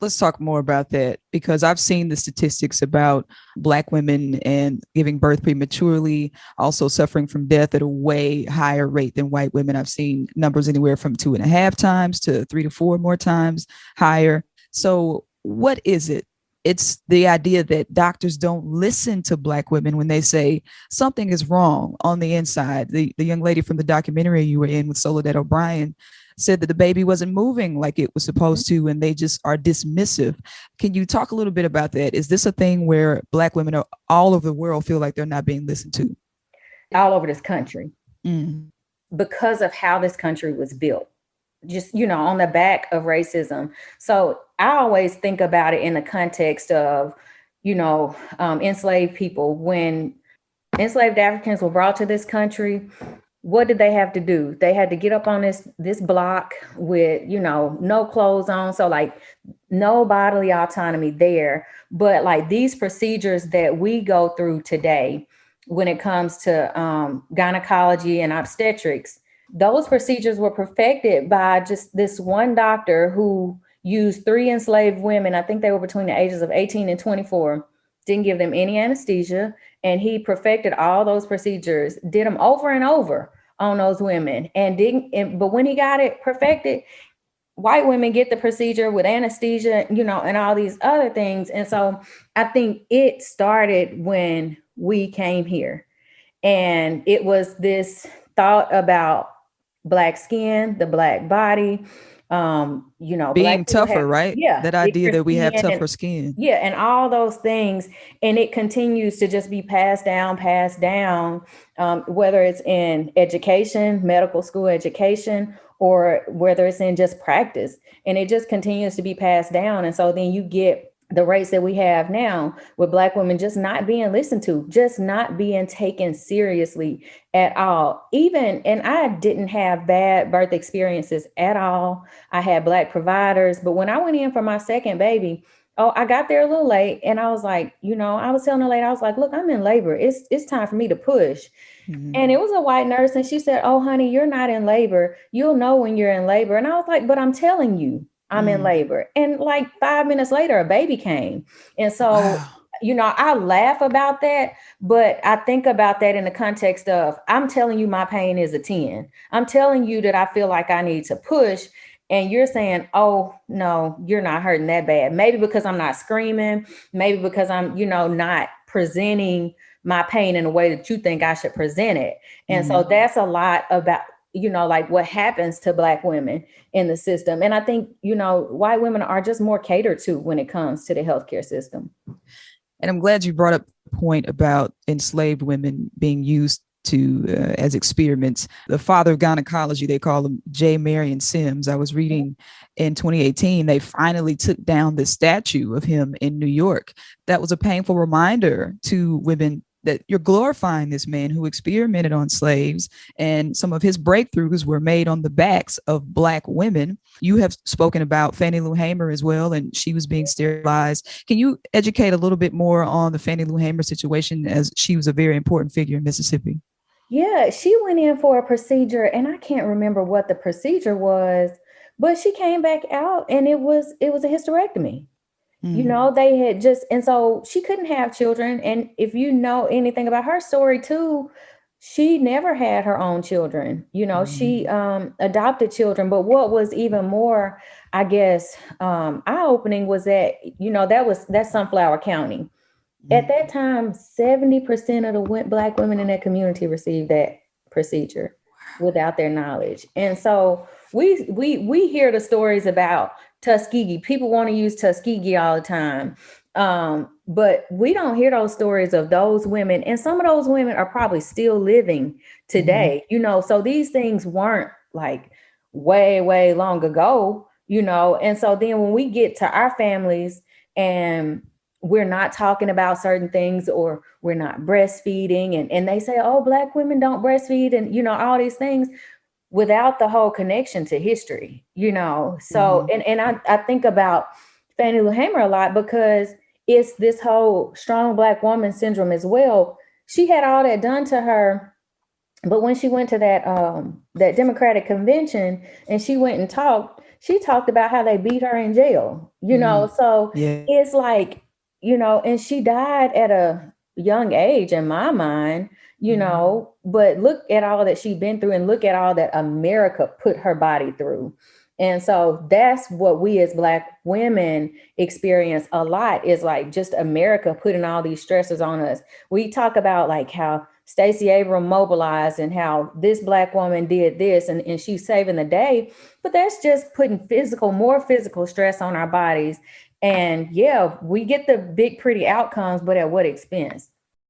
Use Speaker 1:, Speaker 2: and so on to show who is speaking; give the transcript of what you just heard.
Speaker 1: Let's talk more about that, because I've seen the statistics about Black women and giving birth prematurely, also suffering from death at a way higher rate than white women. I've seen numbers anywhere from 2.5 times to 3 to 4 more times higher. So, what is it? It's the idea that doctors don't listen to Black women when they say something is wrong on the inside. The young lady from the documentary you were in with Soledad O'Brien said that the baby wasn't moving like it was supposed to, and they just are dismissive. Can you talk a little bit about that? Is this a thing where Black women are, all over the world feel like they're not being listened to?
Speaker 2: All over this country,
Speaker 1: Mm.
Speaker 2: because of how this country was built, just, on the back of racism. So I always think about it in the context of, enslaved people. When enslaved Africans were brought to this country, what did they have to do? They had to get up on this block with, no clothes on. So like no bodily autonomy there. But like these procedures that we go through today, when it comes to gynecology and obstetrics, those procedures were perfected by just this one doctor who used 3 enslaved women. I think they were between the ages of 18 and 24, didn't give them any anesthesia. And he perfected all those procedures, did them over and over on those women, and didn't. But when he got it perfected, white women get the procedure with anesthesia, and all these other things. And so I think it started when we came here, and it was this thought about Black skin, the Black body.
Speaker 1: Being
Speaker 2: Black people have,
Speaker 1: tougher, right?
Speaker 2: yeah,
Speaker 1: That idea
Speaker 2: thicker
Speaker 1: that we have
Speaker 2: skin, and
Speaker 1: tougher skin.
Speaker 2: yeah, and all those things. And it continues to just be passed down, whether it's in education, medical school education, or whether it's in just practice. And it just continues to be passed down. And so then you get the rates that we have now with Black women just not being listened to, just not being taken seriously at all. Even, and I didn't have bad birth experiences at all. I had Black providers, but when I went in for my second baby, oh, I got there a little late, and I was like, I was telling the lady, I was like, look, I'm in labor. It's time for me to push.
Speaker 1: Mm-hmm.
Speaker 2: And it was a white nurse, and she said, oh, honey, you're not in labor. You'll know when you're in labor. And I was like, but I'm telling you, I'm in
Speaker 1: Mm.
Speaker 2: labor. And like 5 minutes later, a baby came. And so,
Speaker 1: Wow.
Speaker 2: I laugh about that, but I think about that in the context of, I'm telling you my pain is a 10. I'm telling you that I feel like I need to push. And you're saying, oh, no, you're not hurting that bad. Maybe because I'm not screaming, maybe because I'm, not presenting my pain in a way that you think I should present it. And so
Speaker 1: Mm-hmm.
Speaker 2: that's a lot about, like what happens to Black women in the system. And I think, white women are just more catered to when it comes to the healthcare system.
Speaker 1: And I'm glad you brought up the point about enslaved women being used to as experiments. The father of gynecology, they call him J. Marion Sims. I was reading in 2018, they finally took down the statue of him in New York. That was a painful reminder to women that you're glorifying this man who experimented on slaves, and some of his breakthroughs were made on the backs of Black women. You have spoken about Fannie Lou Hamer as well, and she was being sterilized. Can you educate a little bit more on the Fannie Lou Hamer situation, as she was a very important figure in Mississippi?
Speaker 2: Yeah, she went in for a procedure, and I can't remember what the procedure was, but she came back out, and it was a hysterectomy.
Speaker 1: Mm.
Speaker 2: They had just, and so she couldn't have children. And if you know anything about her story too, she never had her own children. She
Speaker 1: Mm.
Speaker 2: adopted children. But what was even more, I guess, eye-opening was that, that's Sunflower County. At
Speaker 1: Mm.
Speaker 2: that time, 70% of the Black women in that community received that procedure without their knowledge. And so we hear the stories about Tuskegee. People want to use Tuskegee all the time. But we don't hear those stories of those women. And some of those women are probably still living
Speaker 1: Mm.
Speaker 2: today, so these things weren't like way, way long ago. And so then when we get to our families and we're not talking about certain things, or we're not breastfeeding, and they say, oh, Black women don't breastfeed, and all these things, without the whole connection to history. So
Speaker 1: Mm.
Speaker 2: and I think about Fannie Lou Hamer a lot, because it's this whole strong Black woman syndrome as well. She had all that done to her, but when she went to that Democratic convention and she went and talked, she talked about how they beat her in jail, you know. So
Speaker 1: Yeah.
Speaker 2: it's like, you know, and she died at a young age in my mind, you know, but look at all that she'd been through and look at all that America put her body through. And so that's what we as Black women experience a lot, is like just America putting all these stresses on us. We talk about like how Stacey Abrams mobilized and how this Black woman did this, and she's saving the day. But that's just putting more physical stress on our bodies. And yeah, we get the big, pretty outcomes, but at what expense?